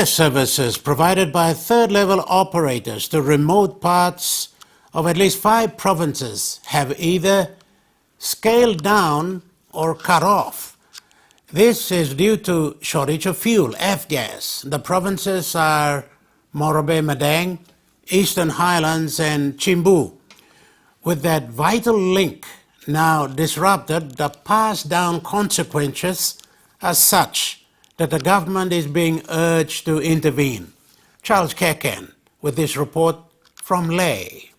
gas services provided by third-level operators to remote parts of at least 5 provinces have either scaled down or cut off. This is due to shortage of fuel, F-gas. The provinces are Morobe Madang, Eastern Highlands and Chimbu. With that vital link now disrupted, the passed-down consequences are such that the government is being urged to intervene. Charles Kekan with this report from Leh.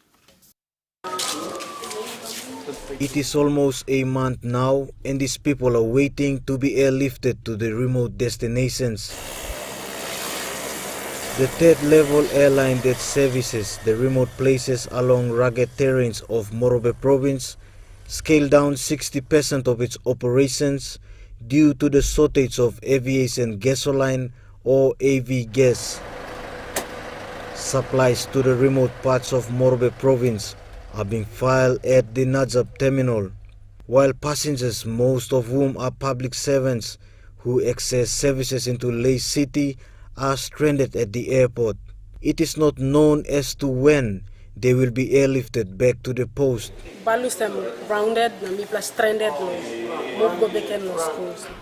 It is almost a month now, and these people are waiting to be airlifted to the remote destinations. The third-level airline that services the remote places along rugged terrains of Morobe province scaled down 60% of its operations due to the shortage of aviation gasoline or AV gas. Supplies to the remote parts of Morobe province are being filed at the Najab terminal, while passengers, most of whom are public servants who access services into Leh City, are stranded at the airport. It is not known as to when they will be airlifted back to the post.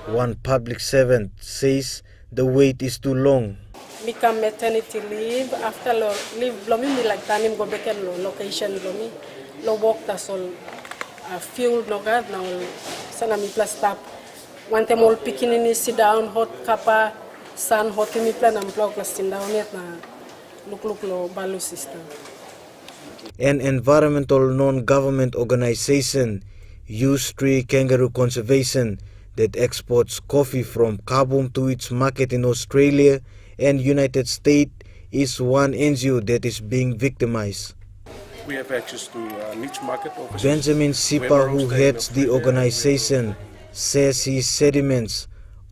One public servant says the wait is too long. Become maternity leave after leave blomi like tanim go back and location blomi lo work ta sol fuel no gad now sana mi plus tap one time all pikinini sit down hot kapa sun hot mi plan am plug plus sit down net na look lo balu system. An environmental non-government organization, Use Tree Kangaroo Conservation, that exports coffee from Kabum to its market in Australia and United States, is one NGO that is being victimized. We have access to niche market offices. Benjamin Sipa, who heads the organization, says he sediments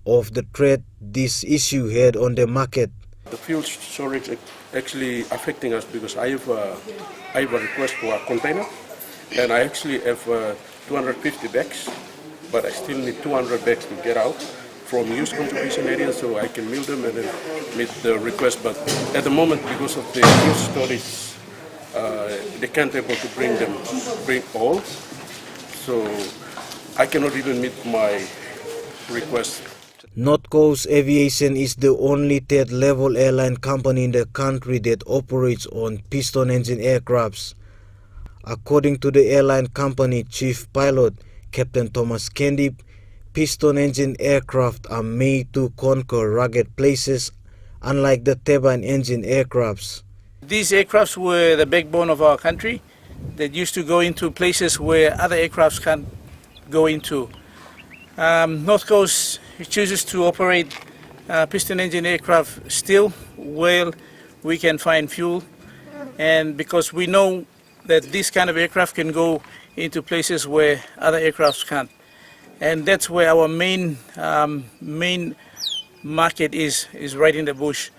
of the threat this issue had on the market. The fuel storage actually affecting us because I have a request for a container, and I actually have 250 bags, but I still need 200 bags to get out from used contribution areas so I can mill them and then meet the request. But at the moment, because of the used storage, they can't able to bring all. So I cannot even meet my request. North Coast Aviation is the only third-level airline company in the country that operates on piston engine aircrafts. According to the airline company chief pilot, Captain Thomas Kendip, piston engine aircraft are made to conquer rugged places, unlike the turbine engine aircrafts. These aircrafts were the backbone of our country that used to go into places where other aircrafts can't go into. North Coast chooses to operate piston engine aircraft still where we can find fuel, and because we know that this kind of aircraft can go into places where other aircrafts can't. And that's where our main market is right in the bush.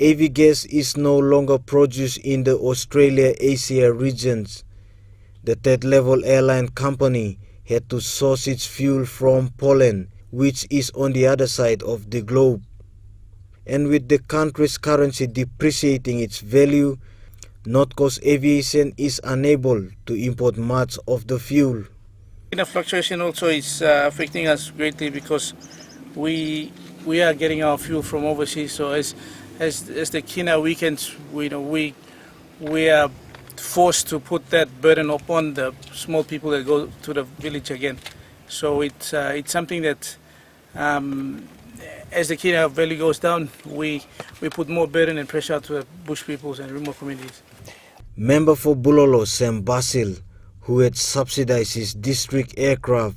AV gas is no longer produced in the Australia-Asia regions. The third-level airline company had to source its fuel from Poland, which is on the other side of the globe. And with the country's currency depreciating its value, North Coast Aviation is unable to import much of the fuel. The fluctuation also is affecting us greatly because we are getting our fuel from overseas. So as the Kina weekends, we are forced to put that burden upon the small people that go to the village again. So it's something that as the Kina value goes down, we put more burden and pressure to the bush peoples and remote communities. Member for Bulolo, Sam Basil, who had subsidized his district aircraft,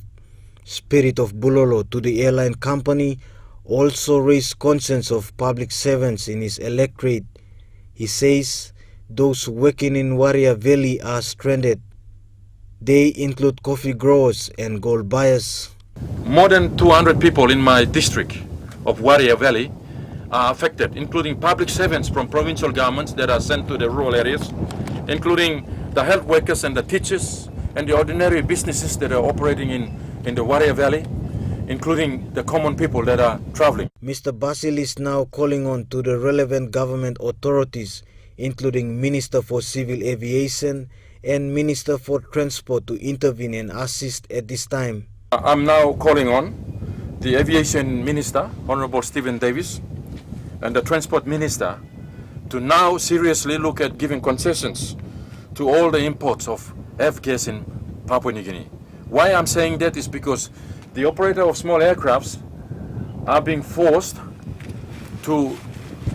Spirit of Bulolo, to the airline company, also raised concerns of public servants in his electorate. He says those working in Waria Valley are stranded. They include coffee growers and gold buyers. More than 200 people in my district of Waria Valley are affected, including public servants from provincial governments that are sent to the rural areas, including the health workers and the teachers and the ordinary businesses that are operating in the Waria Valley, including the common people that are traveling. Mr. Basil is now calling on to the relevant government authorities, including Minister for Civil Aviation and Minister for Transport, to intervene and assist at this time. I'm now calling on the Aviation Minister, Honorable Stephen Davis, and the Transport Minister to now seriously look at giving concessions to all the imports of F-gas in Papua New Guinea. Why I'm saying that is because the operator of small aircrafts are being forced to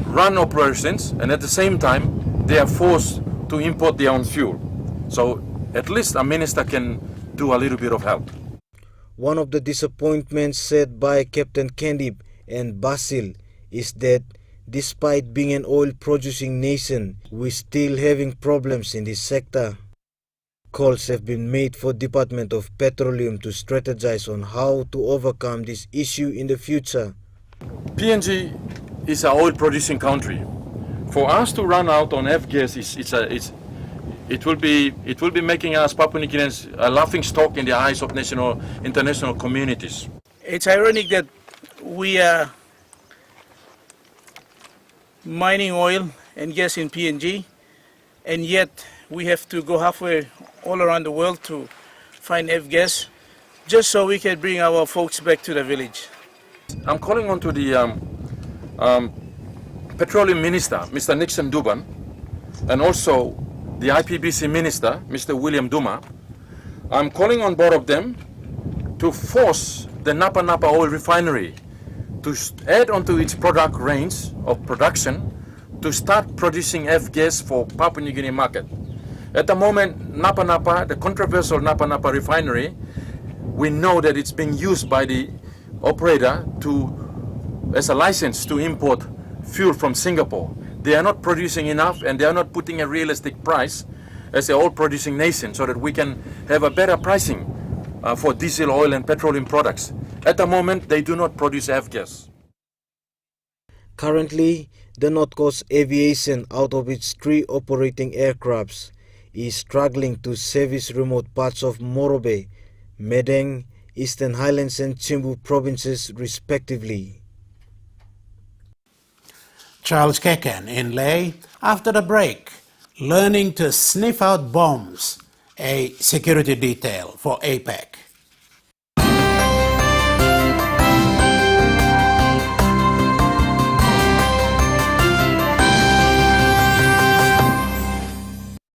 run operations, and at the same time they are forced to import their own fuel. So at least a minister can do a little bit of help. One of the disappointments said by Captain Candib and Basil is that despite being an oil-producing nation, we're still having problems in this sector. Calls have been made for Department of Petroleum to strategize on how to overcome this issue in the future. PNG is an oil-producing country. For us to run out on F-gas, it will be making us Papua New Guineans a laughing stock in the eyes of international communities. It's ironic that we are mining oil and gas in PNG, and yet we have to go halfway all around the world to find F-gas just so we can bring our folks back to the village. I'm calling on to the Petroleum Minister, Mr. Nixon Duban, and also the IPBC Minister, Mr. William Duma. I'm calling on both of them to force the Napa Napa Oil Refinery to add onto its product range of production to start producing F-gas for Papua New Guinea market. At the moment, Napa Napa, the controversial Napa Napa refinery, we know that it's being used by the operator as a license to import fuel from Singapore. They are not producing enough, and they are not putting a realistic price as an oil-producing nation so that we can have a better pricing for diesel, oil and petroleum products. At the moment, they do not produce F-gas. Currently, the North Coast Aviation, out of its 3 operating aircrafts, is struggling to service remote parts of Morobe, Medang, Eastern Highlands and Chimbu provinces respectively. Charles Kecken in Leh, after the break, learning to sniff out bombs, a security detail for APEC.